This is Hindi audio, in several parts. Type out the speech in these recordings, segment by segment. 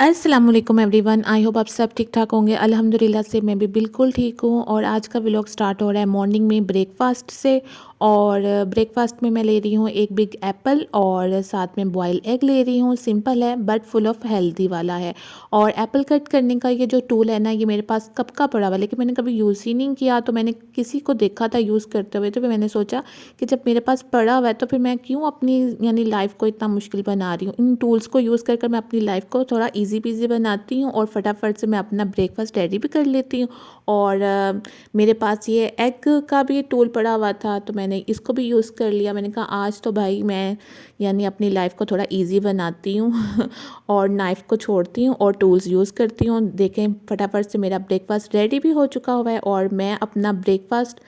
अस्सलाम वालेकुम एवरीवन। आई होप आप सब ठीक ठाक होंगे। अल्हम्दुलिल्लाह से मैं भी बिल्कुल ठीक हूँ। और आज का व्लॉग स्टार्ट हो रहा है मॉर्निंग में ब्रेकफास्ट से। और ब्रेकफास्ट में मैं ले रही हूँ एक बिग एप्पल और साथ में बॉयल एग ले रही हूँ। सिंपल है बट फुल ऑफ हेल्दी वाला है। और एप्पल कट करने का ये जो टूल है ना, ये मेरे पास कब का पड़ा हुआ, लेकिन मैंने कभी यूज़ ही नहीं किया। तो मैंने किसी को देखा था यूज़ करते हुए, तो फिर मैंने सोचा कि जब मेरे पास पड़ा हुआ है तो फिर मैं क्यों अपनी यानी लाइफ को इतना मुश्किल बना रही हूँ। इन टूल्स को यूज़ कर मैं अपनी लाइफ को थोड़ा इजी पीजी बनाती हूँ और फटाफट से मैं अपना ब्रेकफास्ट रेडी भी कर लेती हूँ। और मेरे पास ये एग का भी टूल पड़ा हुआ था, तो मैंने इसको भी यूज़ कर लिया। मैंने कहा आज तो भाई मैं यानी अपनी लाइफ को थोड़ा इजी बनाती हूँ और नाइफ़ को छोड़ती हूँ और टूल्स यूज़ करती हूँ। देखें फटाफट से मेरा ब्रेकफास्ट रेडी भी हो चुका हुआ है। और मैं अपना ब्रेकफास्ट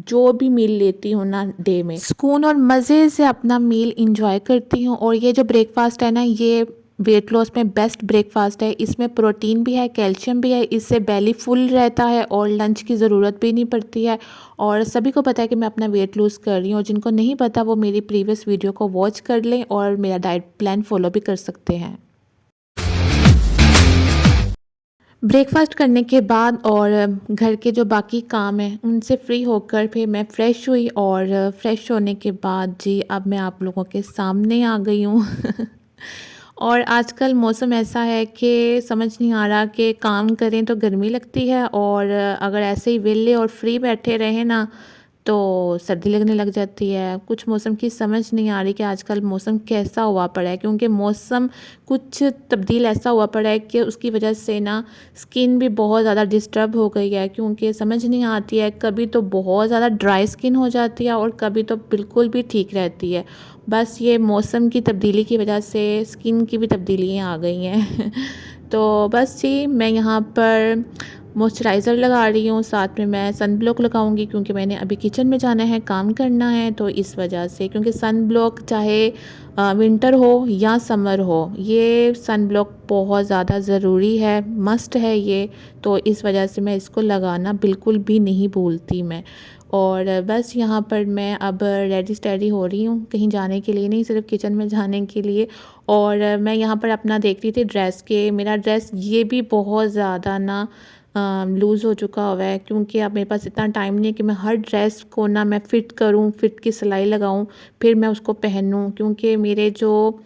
जो भी मील लेती हूँ ना डे में, सुकून और मज़े से अपना मील इंजॉय करती हूँ। और ये जो ब्रेकफास्ट है ना, ये वेट लॉस में बेस्ट ब्रेकफास्ट है। इसमें प्रोटीन भी है, कैल्शियम भी है, इससे बेली फुल रहता है और लंच की ज़रूरत भी नहीं पड़ती है। और सभी को पता है कि मैं अपना वेट लूज़ कर रही हूँ, और जिनको नहीं पता वो मेरी प्रीवियस वीडियो को वॉच कर लें और मेरा डाइट प्लान फॉलो भी कर सकते हैं। ब्रेकफास्ट करने के बाद और घर के जो बाकी काम हैं उनसे फ्री होकर फिर मैं फ़्रेश हुई। और फ्रेश होने के बाद जी अब मैं आप लोगों के सामने आ गई हूँ और आजकल मौसम ऐसा है कि समझ नहीं आ रहा कि काम करें तो गर्मी लगती है, और अगर ऐसे ही वेले और फ्री बैठे रहें ना तो सर्दी लगने लग जाती है। कुछ मौसम की समझ नहीं आ रही कि आजकल मौसम कैसा हुआ पड़ा है, क्योंकि मौसम कुछ तब्दील ऐसा हुआ पड़ा है कि उसकी वजह से ना स्किन भी बहुत ज़्यादा डिस्टर्ब हो गई है। क्योंकि समझ नहीं आती है, कभी तो बहुत ज़्यादा ड्राई स्किन हो जाती है और कभी तो बिल्कुल भी ठीक रहती है। बस ये मौसम की तब्दीली की वजह से स्किन की भी तब्दीलियाँ आ गई हैं तो बस जी मैं यहाँ पर मॉइस्चराइज़र लगा रही हूँ, साथ में मैं सन ब्लॉक लगाऊंगी क्योंकि मैंने अभी किचन में जाना है, काम करना है। तो इस वजह से, क्योंकि सन ब्लॉक चाहे विंटर हो या समर हो, ये सन ब्लॉक बहुत ज़्यादा ज़रूरी है, मस्ट है ये। तो इस वजह से मैं इसको लगाना बिल्कुल भी नहीं भूलती मैं। और बस यहाँ पर मैं अब रेडी स्टेडी हो रही हूँ, कहीं जाने के लिए नहीं, सिर्फ किचन में जाने के लिए। और मैं यहाँ पर अपना देख रही थी ड्रेस के, मेरा ड्रेस ये भी बहुत ज़्यादा ना लूज़ हो चुका हुआ है, क्योंकि अब मेरे पास इतना टाइम नहीं है कि मैं हर ड्रेस को ना मैं फ़िट करूं, फ़िट की सिलाई लगाऊं, फिर मैं उसको पहनूं। क्योंकि मेरे जो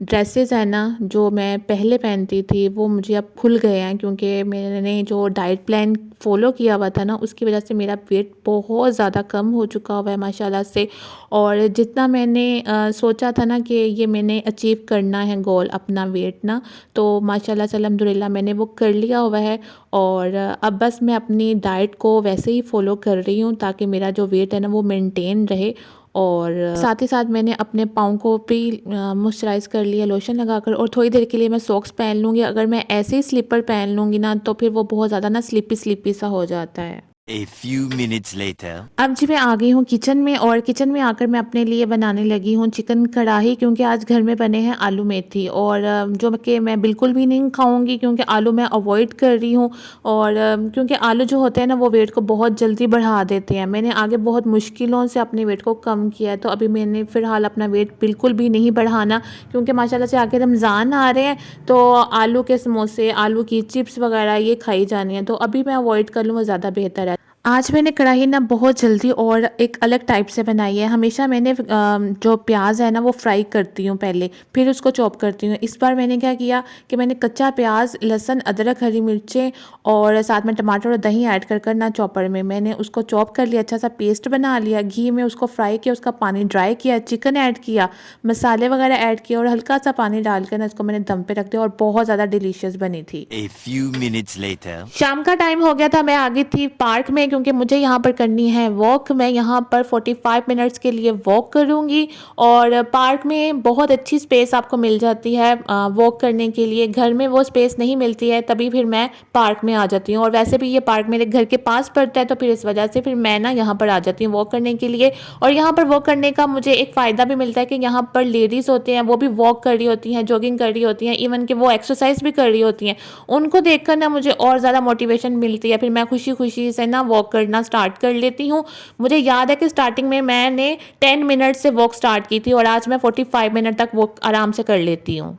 ड्रेसेस हैं ना जो मैं पहले पहनती थी वो मुझे अब खुल गए हैं, क्योंकि मैंने जो डाइट प्लान फ़ॉलो किया हुआ था ना उसकी वजह से मेरा वेट बहुत ज़्यादा कम हो चुका हुआ है माशाल्लाह से। और जितना मैंने सोचा था ना कि ये मैंने अचीव करना है गोल अपना वेट ना, तो माशाल्लाह से अल्हम्दुलिल्लाह मैंने वो कर लिया हुआ है। और अब बस मैं अपनी डाइट को वैसे ही फॉलो कर रही हूँ ताकि मेरा जो वेट है ना वो मेंटेन रहे। और साथ ही साथ मैंने अपने पाँव को भी मॉइस्चराइज़ कर लिया लोशन लगाकर, और थोड़ी देर के लिए मैं सॉक्स पहन लूँगी। अगर मैं ऐसे ही स्लीपर पहन लूँगी ना तो फिर वो बहुत ज़्यादा ना स्लिपी स्लिपी सा हो जाता है। A few minutes later. अब जी मैं आ गई हूँ किचन में, और किचन में आकर मैं अपने लिए बनाने लगी हूँ चिकन कढ़ाई, क्योंकि आज घर में बने हैं आलू मेथी, और जो कि मैं बिल्कुल भी नहीं खाऊंगी क्योंकि आलू मैं अवॉइड कर रही हूँ। और क्योंकि आलू जो होते हैं ना वो वेट को बहुत जल्दी बढ़ा देते हैं। मैंने आगे बहुत मुश्किलों से अपने वेट को कम किया है, तो अभी मैंने फ़िलहाल अपना वेट बिल्कुल भी नहीं बढ़ाना, क्योंकि माशाल्लाह से आगे रमज़ान आ रहे हैं तो आलू के समोसे, आलू की चिप्स वगैरह ये खाई जानी है, तो अभी मैं अवॉइड कर लूँ वो ज़्यादा बेहतर है। आज मैंने कढ़ाई ना बहुत जल्दी और एक अलग टाइप से बनाई है। हमेशा मैंने जो प्याज है ना वो फ्राई करती हूँ पहले, फिर उसको चॉप करती हूँ। इस बार मैंने क्या किया कि मैंने कच्चा प्याज, लहसुन, अदरक, हरी मिर्चें और साथ में टमाटर और दही ऐड कर ना चॉपर में मैंने उसको चॉप कर लिया, अच्छा सा पेस्ट बना लिया। घी में उसको फ्राई किया, उसका पानी ड्राई किया, चिकन ऐड किया, मसाले वगैरह ऐड किया और हल्का सा पानी डाल कर ना इसको मैंने दम पे रख दिया, और बहुत ज़्यादा डिलीशियस बनी थी। A few minutes later. शाम का टाइम हो गया था, मैं आ गई थी पार्क में, क्योंकि मुझे यहाँ पर करनी है वॉक। मैं यहाँ पर 45 मिनट्स के लिए वॉक करूँगी, और पार्क में बहुत अच्छी स्पेस आपको मिल जाती है वॉक करने के लिए। घर में वो स्पेस नहीं मिलती है, तभी फिर मैं पार्क में आ जाती हूँ। और वैसे भी ये पार्क मेरे घर के पास पड़ता है, तो फिर इस वजह से फिर मैं ना यहाँ पर आ जाती हूँ वॉक करने के लिए। और यहाँ पर वॉक करने का मुझे एक फ़ायदा भी मिलता है कि यहाँ पर लेडीज़ होते हैं वो भी वॉक कर रही होती हैं, जॉगिंग कर रही होती हैं, इवन कि वो एक्सरसाइज भी कर रही होती हैं। उनको देखकर ना मुझे और ज़्यादा मोटिवेशन मिलती है, फिर मैं खुशी खुशी से ना वॉक करना स्टार्ट कर लेती हूँ। मुझे याद है कि स्टार्टिंग में मैंने 10 मिनट से वॉक स्टार्ट की थी, और आज मैं 45 मिनट तक वॉक आराम से कर लेती हूँ।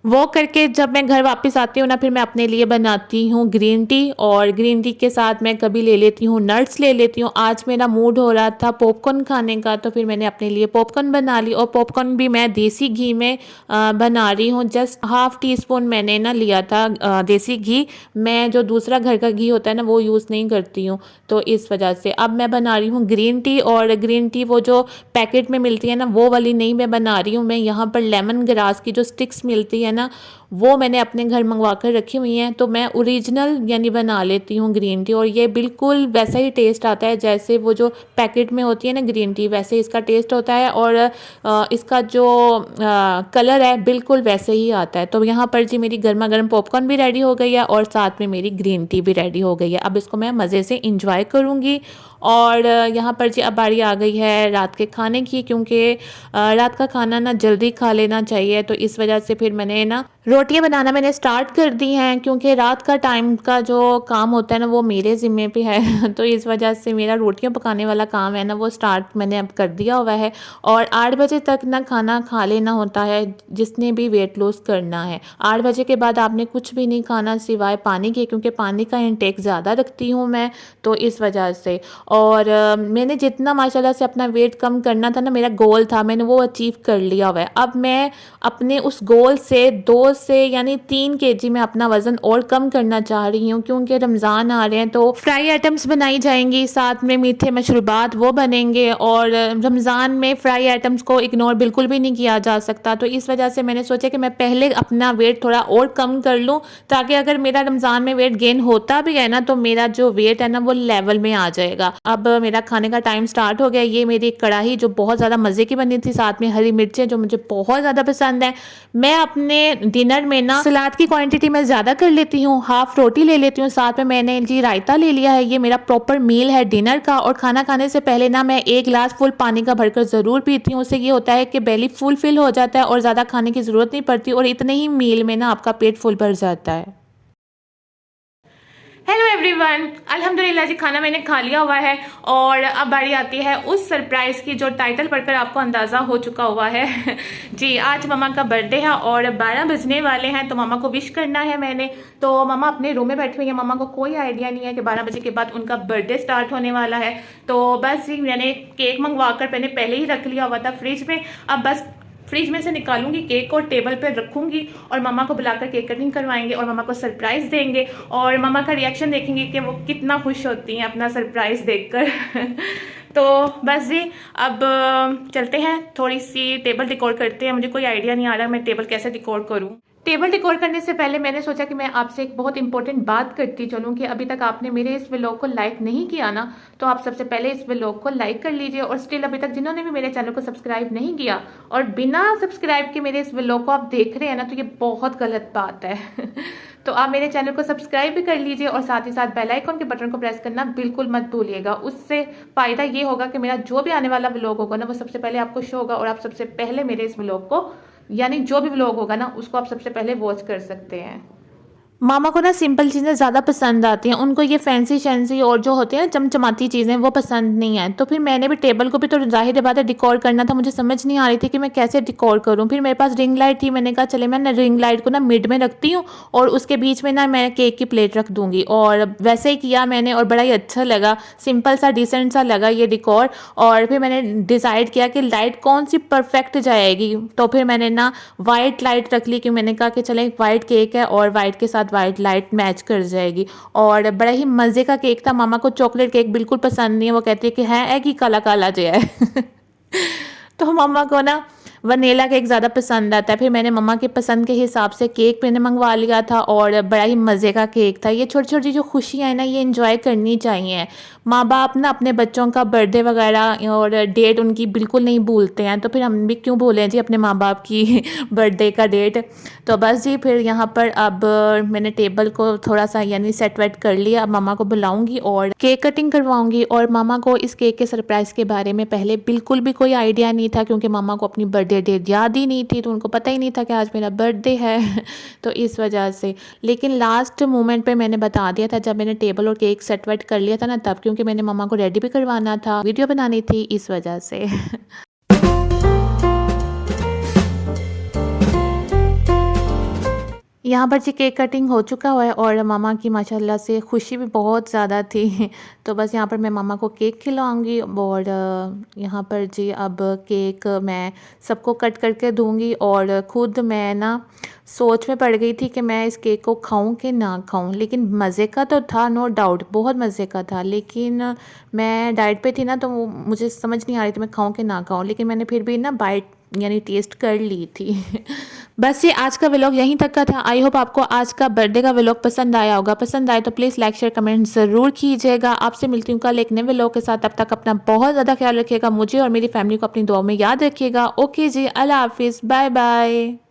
वो करके जब मैं घर वापस आती हूँ ना, फिर मैं अपने लिए बनाती हूँ ग्रीन टी, और ग्रीन टी के साथ मैं कभी ले लेती हूँ नट्स ले लेती हूँ। आज मेरा मूड हो रहा था पॉपकॉर्न खाने का, तो फिर मैंने अपने लिए पॉपकॉर्न बना ली, और पॉपकॉर्न भी मैं देसी घी में बना रही हूँ। जस्ट हाफ़ टी स्पून मैंने ना लिया था देसी घी। मैं जो दूसरा घर का घी होता है ना, वो यूज़ नहीं करती हूँ, तो इस वजह से अब मैं बना रही हूँ ग्रीन टी। और ग्रीन टी वो जो पैकेट में मिलती है ना, वो वाली नहीं मैं बना रही हूँ। मैं यहाँ पर लेमन ग्रास की जो स्टिक्स मिलती है ना, वो मैंने अपने घर मंगवा कर रखी हुई हैं, तो मैं ओरिजिनल यानी बना लेती हूँ ग्रीन टी, और ये बिल्कुल वैसा ही टेस्ट आता है जैसे वो जो पैकेट में होती है ना ग्रीन टी, वैसे इसका टेस्ट होता है। और इसका जो कलर है बिल्कुल वैसे ही आता है। तो यहाँ पर जी मेरी गर्मा गर्म पॉपकॉर्न भी रेडी हो गई है, और साथ में मेरी ग्रीन टी भी रेडी हो गई है। अब इसको मैं मज़े से इंजॉय करूँगी। और यहाँ पर जी अब बारी आ गई है रात के खाने की, क्योंकि रात का खाना ना जल्दी खा लेना चाहिए, तो इस वजह से फिर मैंने ना रोटियां बनाना मैंने स्टार्ट कर दी हैं, क्योंकि रात का टाइम का जो काम होता है ना, वो मेरे ज़िम्मे पे है तो इस वजह से मेरा रोटियां पकाने वाला काम है ना, वो स्टार्ट मैंने अब कर दिया हुआ है। और 8 बजे तक ना खाना खा लेना होता है जिसने भी वेट लॉस करना है। 8 बजे के बाद आपने कुछ भी नहीं खाना सिवाय पानी के, क्योंकि पानी का इंटेक ज़्यादा रखती हूँ मैं, तो इस वजह से। और मैंने जितना माशाल्लाह से अपना वेट कम करना था ना, मेरा गोल था, मैंने वो अचीव कर लिया हुआ है। अब मैं अपने उस गोल से 2 से यानी 3 केजी में अपना वज़न और कम करना चाह रही हूँ, क्योंकि रमज़ान आ रहे हैं तो फ्राई आइटम्स बनाई जाएंगी, साथ में मीठे मशरूबात वो बनेंगे, और रमज़ान में फ्राई आइटम्स को इग्नोर बिल्कुल भी नहीं किया जा सकता। तो इस वजह से मैंने सोचा कि मैं पहले अपना वेट थोड़ा और कम कर लूँ, ताकि अगर मेरा रमज़ान में वेट गेन होता भी है ना, तो मेरा जो वेट है ना वो लेवल में आ जाएगा। अब मेरा खाने का टाइम स्टार्ट हो गया। ये मेरी कढ़ाई जो बहुत ज़्यादा मज़े की बनी थी, साथ में हरी मिर्चें जो मुझे बहुत ज़्यादा पसंद है। मैं अपने डिनर में ना सलाद की क्वांटिटी मैं ज़्यादा कर लेती हूँ, हाफ रोटी ले लेती हूँ, साथ में मैंने जी रायता ले लिया है। ये मेरा प्रॉपर मील है डिनर का। और खाना खाने से पहले ना मैं 1 गिलास फुल पानी का भरकर ज़रूर पीती हूँ। उससे ये होता है कि बेली फुल फिल हो जाता है और ज़्यादा खाने की ज़रूरत नहीं पड़ती, और इतने ही मील में ना आपका पेट फुल भर जाता है। हेलो एवरीवन, अल्हम्दुलिल्लाह जी खाना मैंने खा लिया हुआ है, और अब बारी आती है उस सरप्राइज़ की जो टाइटल पढ़कर आपको अंदाज़ा हो चुका हुआ है जी आज मम्मा का बर्थडे है और 12 बजने वाले हैं, तो मम्मा को विश करना है मैंने। तो मम्मा अपने रूम में बैठी हुई है, मम्मा को कोई आइडिया नहीं है कि 12 बजे के बाद उनका बर्थडे स्टार्ट होने वाला है। तो बस जी मैंने केक मंगवा कर मैंने पहले ही रख लिया हुआ था फ्रिज में। अब बस फ्रिज में से निकालूंगी केक और टेबल पे रखूंगी, और मम्मा को बुलाकर केक कटिंग करवाएंगे और मम्मा को सरप्राइज देंगे, और मम्मा का रिएक्शन देखेंगे कि वो कितना खुश होती हैं अपना सरप्राइज देखकर तो बस जी अब चलते हैं, थोड़ी सी टेबल डिकोर करते हैं। मुझे कोई आइडिया नहीं आ रहा मैं टेबल कैसे डिकोर करूं। टेबल डिकोर करने से पहले मैंने सोचा कि मैं आपसे एक बहुत इंपॉर्टेंट बात करती चलूं कि अभी तक आपने मेरे इस व्लॉग को लाइक नहीं किया ना, तो आप सबसे पहले इस व्लॉग को लाइक कर लीजिए। और स्टिल अभी तक जिन्होंने भी मेरे चैनल को सब्सक्राइब नहीं किया और बिना सब्सक्राइब के मेरे इस व्लॉग को आप देख रहे हैं ना, तो ये बहुत गलत बात है तो आप मेरे चैनल को सब्सक्राइब भी कर लीजिए, और साथ ही साथ बेल आइकन के बटन को प्रेस करना बिल्कुल मत भूलिएगा। उससे फ़ायदा ये होगा कि मेरा जो भी आने वाला व्लॉग होगा ना, वो सबसे पहले आपको शो होगा, और आप सबसे पहले मेरे इस व्लॉग को यानी जो भी व्लॉग होगा ना, उसको आप सबसे पहले वॉच कर सकते हैं। मामा को ना सिंपल चीज़ें ज़्यादा पसंद आती हैं, उनको ये फैंसी शैंसी और जो होती है ना चमचमाती चीज़ें वो पसंद नहीं है। तो फिर मैंने भी टेबल को भी तो ज़ाहिर बात है डिकोर करना था, मुझे समझ नहीं आ रही थी कि मैं कैसे डिकोर करूं। फिर मेरे पास रिंग लाइट थी, मैंने कहा चले मैं रिंग लाइट को ना मिड में रखती हूँ और उसके बीच में ना मैं केक की प्लेट रख दूँगी, और वैसे ही किया मैंने और बड़ा ही अच्छा लगा, सिंपल सा डिसेंट सा लगा ये डिकोर। और फिर मैंने डिसाइड किया कि लाइट कौन सी परफेक्ट जाएगी, तो फिर मैंने ना वाइट लाइट रख ली, कि मैंने कहा कि चले वाइट केक है और वाइट के साथ वाइट लाइट मैच कर जाएगी। और बड़ा ही मज़े का केक था। मामा को चॉकलेट केक बिल्कुल पसंद नहीं है, वो कहती है कि है कि काला काला जो है तो मामा को ना वनीला केक ज़्यादा पसंद आता है। फिर मैंने मम्मा के पसंद के हिसाब से केक मैंने मंगवा लिया था, और बड़ा ही मज़े का केक था। ये छोटी छोटी जो खुशियाँ हैं ना, ये इंजॉय करनी चाहिए। माँ बाप ना अपने बच्चों का बर्थडे वगैरह और डेट उनकी बिल्कुल नहीं भूलते हैं, तो फिर हम भी क्यों भूलें जी अपने माँ बाप की बर्थडे का डेट। तो बस जी फिर यहाँ पर अब मैंने टेबल को थोड़ा सा यानी सेट वेट कर लिया। अब मामा को बुलाऊंगी और केक कटिंग करवाऊंगी। और मामा को इस केक के सरप्राइज़ के बारे में पहले बिल्कुल भी कोई आइडिया नहीं था, क्योंकि मामा को अपनी बर्थडे डेट याद ही नहीं थी, तो उनको पता ही नहीं था कि आज मेरा बर्थडे है तो इस वजह से। लेकिन लास्ट मोमेंट पे मैंने बता दिया था, जब मैंने टेबल और केक सेट वेट कर लिया था ना, तब, क्योंकि मैंने मम्मा को रेडी भी करवाना था, वीडियो बनानी थी, इस वजह से यहाँ पर जी केक कटिंग हो चुका हुआ है और मामा की माशाल्लाह से खुशी भी बहुत ज़्यादा थी। तो बस यहाँ पर मैं मामा को केक खिलाऊँगी और यहाँ पर जी अब केक मैं सबको कट करके दूँगी और ख़ुद मैं ना सोच में पड़ गई थी कि मैं इस केक को खाऊँ कि ना खाऊँ। लेकिन मज़े का तो था, नो डाउट बहुत मज़े का था, लेकिन मैं डाइट पे थी ना, तो वो मुझे समझ नहीं आ रही थी मैं खाऊँ कि ना खाऊँ, लेकिन मैंने फिर भी ना बाइट यानी टेस्ट कर ली थी। बस ये आज का व्लॉग यहीं तक का था। आई होप आपको आज का बर्थडे का व्लॉग पसंद आया होगा। पसंद आए तो प्लीज़ लाइक शेयर कमेंट ज़रूर कीजिएगा। आपसे मिलती हूँ कल एक नए व्लॉग के साथ। तब तक अपना बहुत ज़्यादा ख्याल रखिएगा। मुझे और मेरी फैमिली को अपनी दुआ में याद रखिएगा। ओके जी, अल्लाह हाफिज़, बाय बाय।